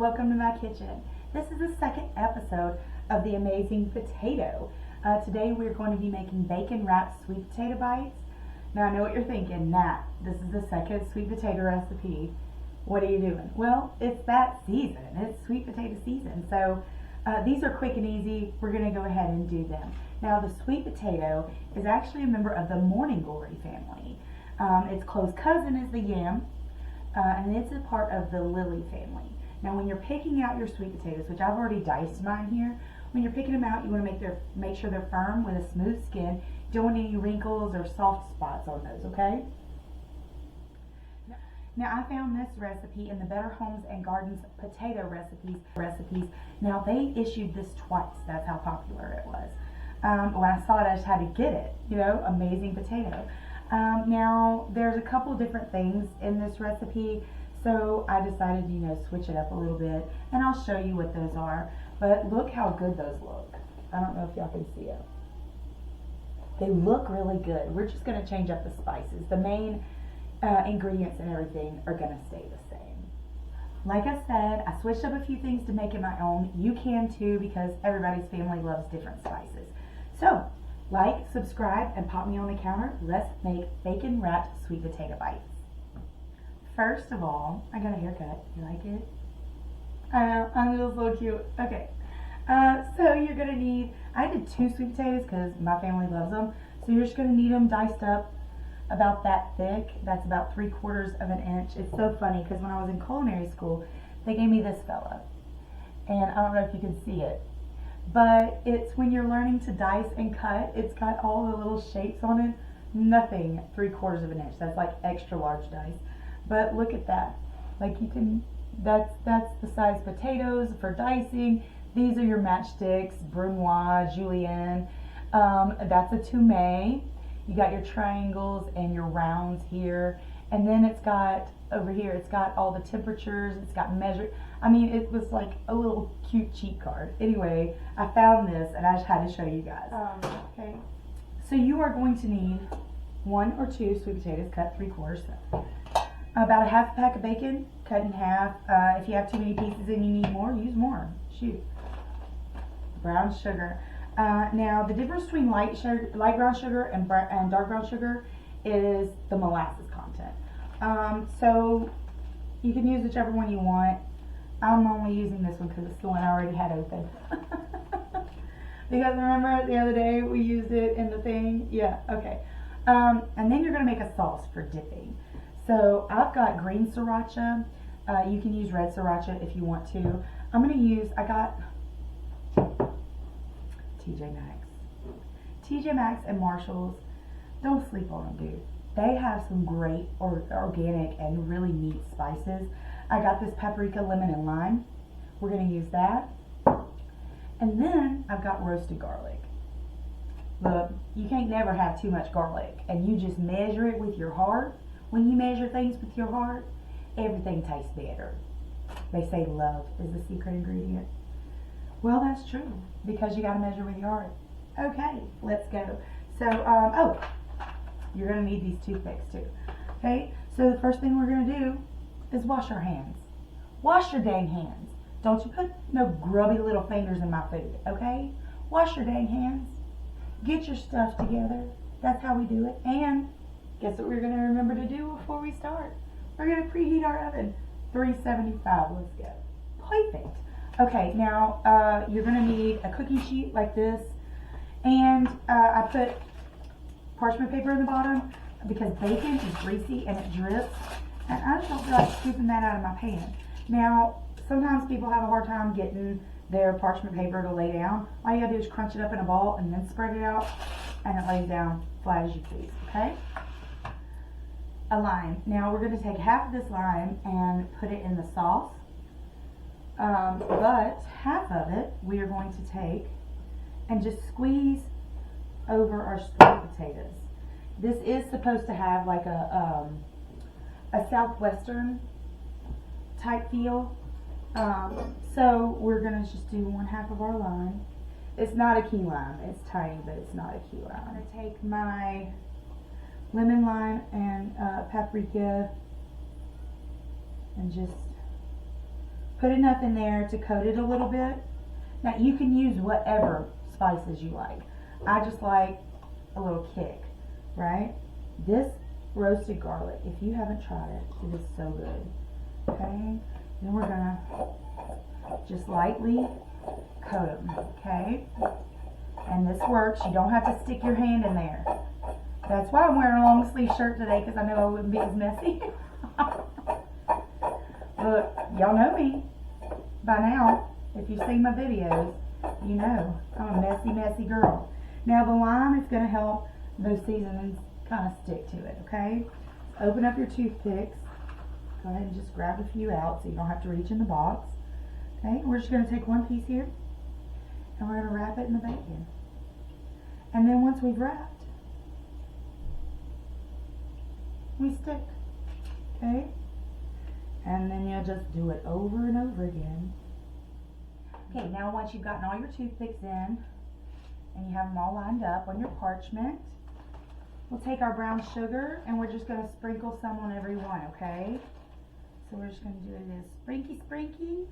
welcome to my kitchen. This is the second episode of the amazing potato. Today we're going to be making bacon wrapped sweet potato bites. Now I know what you're thinking, Nat, this is the second sweet potato recipe. What are you doing? Well, it's that season. It's sweet potato season. So these are quick and easy. We're going to go ahead and do them. Now the sweet potato is actually a member of the morning glory family. Its close cousin is the yam. And it's a part of the lily family. Now when you're picking out your sweet potatoes, which I've already diced mine here, when you're picking them out, you want to make sure they're firm with a smooth skin. You don't want any wrinkles or soft spots on those, okay? Now I found this recipe in the Better Homes and Gardens potato recipes. Now they issued this twice. That's how popular it was. When I saw it, I just had to get it. You know, amazing potato. Now there's a couple different things in this recipe, so I decided to, switch it up a little bit, and I'll show you what those are. But look how good those look. I don't know if y'all can see it. They look really good. We're just going to change up the spices. The main ingredients and everything are going to stay the same. Like I said, I switched up a few things to make it my own. You can too, because everybody's family loves different spices. So like, subscribe, and pop me on the counter. Let's make bacon wrapped sweet potato bites. First of all, I got a haircut. You like it? I know, I'm just so cute. Okay. So you're going to need, I did 2 sweet potatoes because my family loves them. So you're just going to need them diced up about that thick. That's about 3/4 of an inch. It's so funny because when I was in culinary school, they gave me this fella. And I don't know if you can see it. But it's when you're learning to dice and cut, it's got all the little shapes on it. Nothing 3/4 of an inch. That's like extra large dice. But look at that. Like you can, that's the size potatoes for dicing. These are your matchsticks, brunoise, julienne. That's a toumé. You got your triangles and your rounds here. And then it's got, over here, it's got all the temperatures. It's got measure. I mean, it was like a little cute cheat card. Anyway, I found this and I just had to show you guys. Okay. So you are going to need 1 or 2 sweet potatoes cut 3/4. About a half pack of bacon cut in half. If you have too many pieces and you need more, use more. Shoot. Brown sugar. Now the difference between light brown sugar and dark brown sugar is the molasses content. So you can use whichever one you want. I'm only using this one because it's the one I already had open. Because remember the other day we used it in the thing? Yeah, okay. And then you're going to make a sauce for dipping. So I've got green sriracha. You can use red sriracha if you want to. I'm going to use, I got TJ Maxx. TJ Maxx and Marshall's, don't sleep on them, dude. They have some great organic and really neat spices. I got this paprika, lemon, and lime. We're going to use that. And then I've got roasted garlic. Look, you can't never have too much garlic. And you just measure it with your heart. When you measure things with your heart, everything tastes better. They say love is the secret ingredient. Well, that's true, because you got to measure with your heart. Okay, let's go. So, you're going to need these toothpicks too. Okay, so the first thing we're going to do is wash our hands. Wash your dang hands. Don't you put no grubby little fingers in my food, okay? Wash your dang hands. Get your stuff together. That's how we do it. And guess what we're going to remember to do before we start? We're going to preheat our oven. 375. Let's go. Perfect. Okay, now you're going to need a cookie sheet like this. And I put parchment paper in the bottom because bacon is greasy and it drips. And I just don't feel like scooping that out of my pan. Now, sometimes people have a hard time getting their parchment paper to lay down. All you gotta do is crunch it up in a ball and then spread it out, and it lays down flat as you please, okay? A lime. Now we're gonna take half of this lime and put it in the sauce. But half of it we are going to take and just squeeze over our sweet potatoes. This is supposed to have like a southwestern type feel. So we're gonna just do 1/2 of our lime. It's not a key lime. It's tiny, but it's not a key lime. I'm gonna take my lemon, lime, and paprika and just Put enough in there to coat it a little bit. Now you can use whatever spices you like. I just like a little kick, right? This roasted garlic, if you haven't tried it, it is so good. Okay, then we're gonna just lightly coat them, okay? And this works. You don't have to stick your hand in there. That's why I'm wearing a long sleeve shirt today, because I know I wouldn't be as messy. Look, y'all know me by now. If you've seen my videos, you know I'm a messy girl. Now the lime is going to help those seasonings kind of stick to it, okay? Open up your toothpicks. Go ahead and just grab a few out so you don't have to reach in the box. Okay, we're just going to take one piece here, and we're going to wrap it in the bacon. And then once we've wrapped, we stick, okay? And then you'll just do it over and over again. Okay, now once you've gotten all your toothpicks in, and you have them all lined up on your parchment, we'll take our brown sugar, and we're just going to sprinkle some on every one, okay? So we're just going to do this sprinky.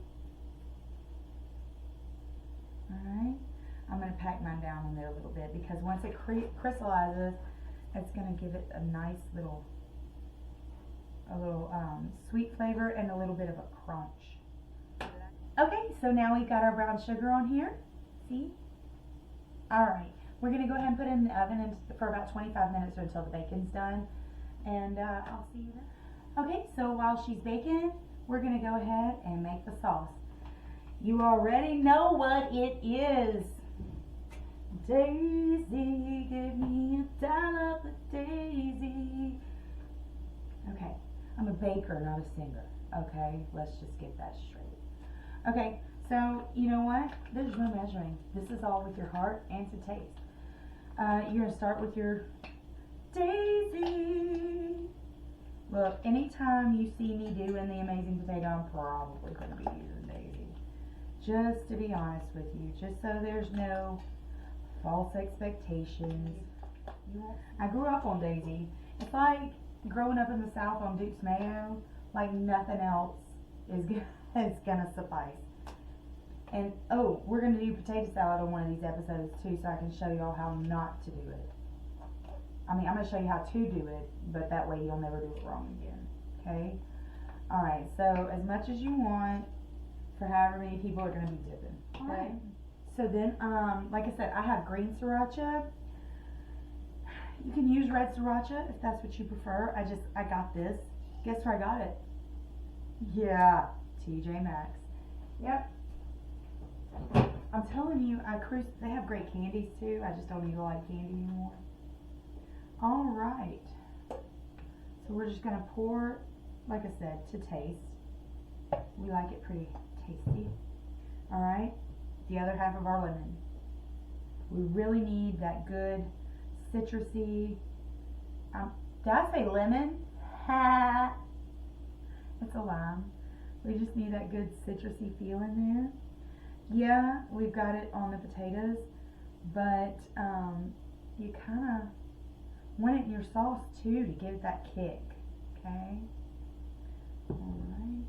Alright, I'm going to pack mine down in there a little bit, because once it crystallizes, it's going to give it a nice little sweet flavor and a little bit of a crunch. Okay, so now we've got our brown sugar on here. See? Alright, we're going to go ahead and put it in the oven for about 25 minutes or until the bacon's done. And I'll see you then. Okay, so while she's baking, we're going to go ahead and make the sauce. You already know what it is. Daisy, give me a Dollops O Daisy. Okay, I'm a baker, not a singer. Okay, let's just get that straight. Okay, so you know what? There's no measuring. This is all with your heart and to taste. You're going to start with your Daisy. Look, anytime you see me doing the amazing potato, I'm probably going to be using Daisy. Just to be honest with you, just so there's no false expectations. I grew up on Daisy. It's like growing up in the South on Duke's Mayo, like nothing else is gonna suffice. And oh, we're gonna do potato salad on one of these episodes too, so I can show y'all how not to do it. I mean, I'm gonna show you how to do it, but that way you'll never do it wrong again. Okay? Alright, so as much as you want for however many people are gonna be dipping. Okay? Right. So then, like I said, I have green sriracha. You can use red sriracha if that's what you prefer. I got this. Guess where I got it? Yeah, TJ Maxx. Yep. I'm telling you, they have great candies too. I just don't even like candy anymore. Alright. So we're just going to pour, like I said, to taste. We like it pretty tasty. Alright. The other half of our lemon. We really need that good citrusy, did I say lemon? Ha! It's a lime. We just need that good citrusy feel in there. Yeah, we've got it on the potatoes, but you kind of want it in your sauce too to give it that kick. Okay? Alright.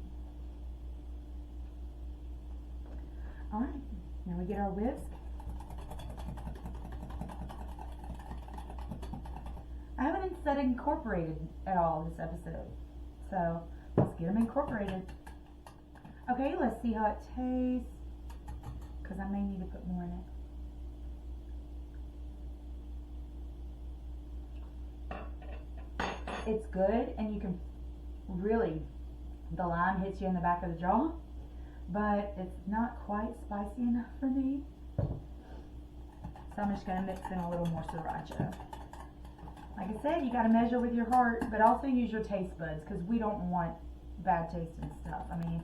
Alright, now we get our whisk. I haven't said incorporated at all this episode, so let's get them incorporated. Okay, let's see how it tastes, because I may need to put more in it. It's good, and you can really, the lime hits you in the back of the jaw, but it's not quite spicy enough for me. So I'm just going to mix in a little more sriracha. Like I said, you got to measure with your heart, but also use your taste buds, because we don't want bad tasting stuff. I mean,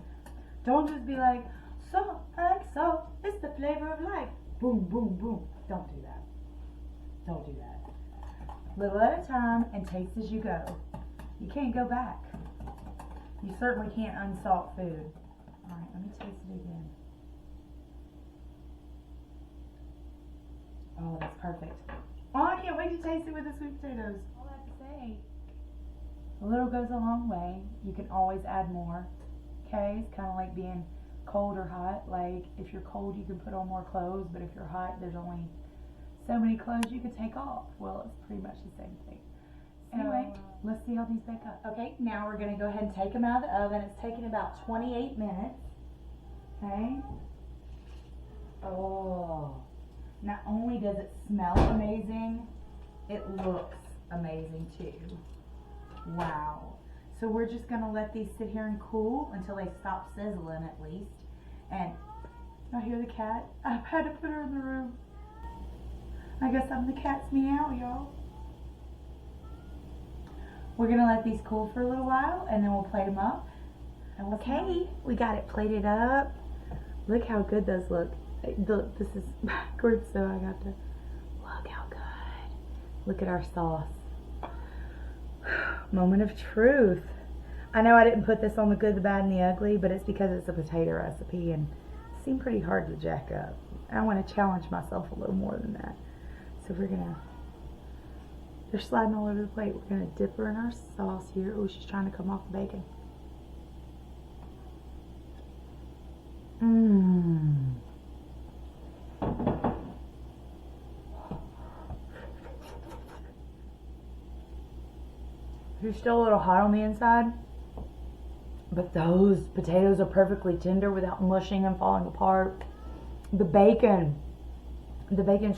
don't just be like, salt, I like salt, it's the flavor of life. Boom, boom, boom. Don't do that. Don't do that. Little at a time and taste as you go. You can't go back. You certainly can't unsalt food. Alright, let me taste it again. Oh, that's perfect. Oh, I can't wait to taste it with the sweet potatoes. All I have to say, a little goes a long way. You can always add more. Okay, it's kind of like being cold or hot. Like, if you're cold, you can put on more clothes, but if you're hot, there's only so many clothes you can take off. Well, it's pretty much the same thing. Anyway, let's see how these bake up. Okay, now we're going to go ahead and take them out of the oven. It's taking about 28 minutes. Okay. Oh, not only does it smell amazing, it looks amazing too. Wow. So we're just going to let these sit here and cool until they stop sizzling at least. And I hear the cat. I've had to put her in the room. I guess I'm the cat's meow, y'all. We're going to let these cool for a little while and then we'll plate them up. And okay, we got it plated up. Look how good those look. This is backwards, so I got to look how good. Look at our sauce. Moment of truth. I know I didn't put this on the good, the bad, and the ugly, but it's because it's a potato recipe and it seemed pretty hard to jack up. I want to challenge myself a little more than that. So they're sliding all over the plate. We're going to dip her in our sauce here. Oh, she's trying to come off the bacon. Mmm. You're still a little hot on the inside, but those potatoes are perfectly tender without mushing and falling apart. The bacon's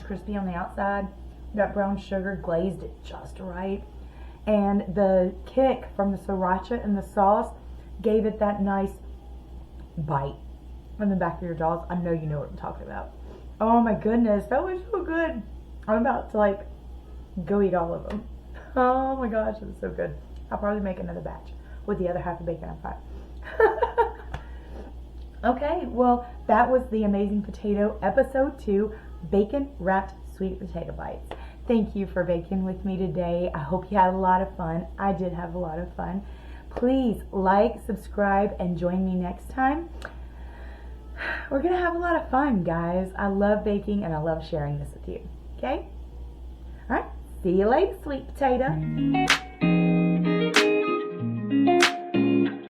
crispy on the outside. That brown sugar glazed it just right. And the kick from the sriracha and the sauce gave it that nice bite on the back of your jaws. I know you know what I'm talking about. Oh my goodness, that was so good. I'm about to like go eat all of them. Oh my gosh, it was so good. I'll probably make another batch with the other half of bacon I fried. Okay, well, that was the Amazing Potato Episode 2, Bacon Wrapped Sweet Potato Bites. Thank you for baking with me today. I hope you had a lot of fun. I did have a lot of fun. Please like, subscribe, and join me next time. We're going to have a lot of fun, guys. I love baking and I love sharing this with you. Okay? All right. See you later, sweet potato.